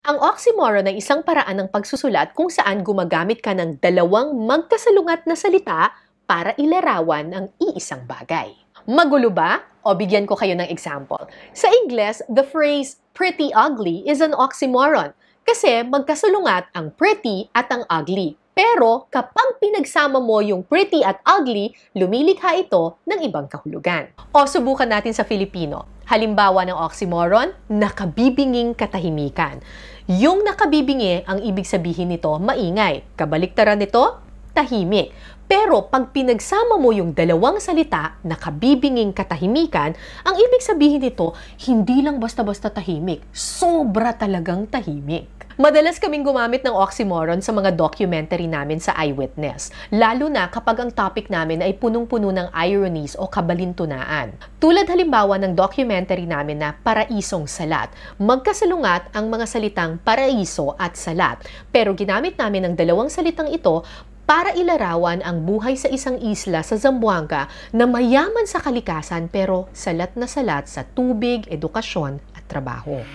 Ang oxymoron ay isang paraan ng pagsusulat kung saan gumagamit ka ng dalawang magkasalungat na salita para ilarawan ang iisang bagay. Magulo ba? O bigyan ko kayo ng example. Sa Ingles, the phrase pretty ugly is an oxymoron kasi magkasalungat ang pretty at ang ugly. Pero kapag pinagsama mo yung pretty at ugly, lumilikha ito ng ibang kahulugan. O subukan natin sa Filipino. Halimbawa ng oxymoron, nakabibinging katahimikan. Yung nakabibingi, ang ibig sabihin nito, maingay. Kabaliktaran nito, tahimik. Pero pag pinagsama mo yung dalawang salita, nakabibinging katahimikan, ang ibig sabihin nito, hindi lang basta-basta tahimik. Sobra talagang tahimik. Madalas kaming gumamit ng oxymoron sa mga documentary namin sa Eyewitness, lalo na kapag ang topic namin ay punong-puno ng ironies o kabalintunaan. Tulad halimbawa ng documentary namin na Paraisong Salat. Magkasalungat ang mga salitang paraiso at salat, pero ginamit namin ang dalawang salitang ito para ilarawan ang buhay sa isang isla sa Zamboanga na mayaman sa kalikasan pero salat na salat sa tubig, edukasyon at trabaho.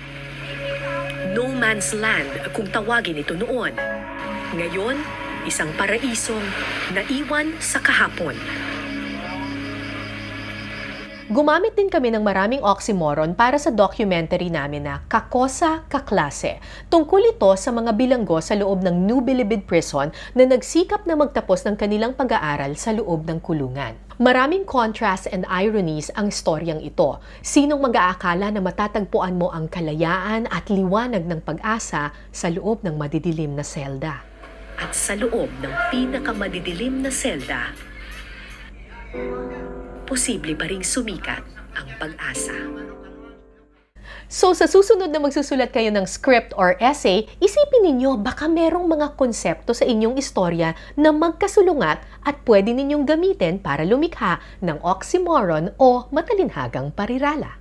No man's land kung tawagin ito noon. Ngayon, isang paraisong naiwan sa kahapon. Gumamit din kami ng maraming oxymoron para sa documentary namin na Kakosa Kaklase. Tungkol ito sa mga bilanggo sa loob ng New Bilibid Prison na nagsikap na magtapos ng kanilang pag-aaral sa loob ng kulungan. Maraming contrasts and ironies ang storyang ito. Sinong mag-aakala na matatagpuan mo ang kalayaan at liwanag ng pag-asa sa loob ng madidilim na selda? At sa loob ng pinakamadidilim na selda, posible pa ring sumikat ang pag-asa. So sa susunod na magsusulat kayo ng script or essay, isipin ninyo baka merong mga konsepto sa inyong istorya na magkasulungat at pwede ninyong gamitin para lumikha ng oxymoron o matalinhagang parirala.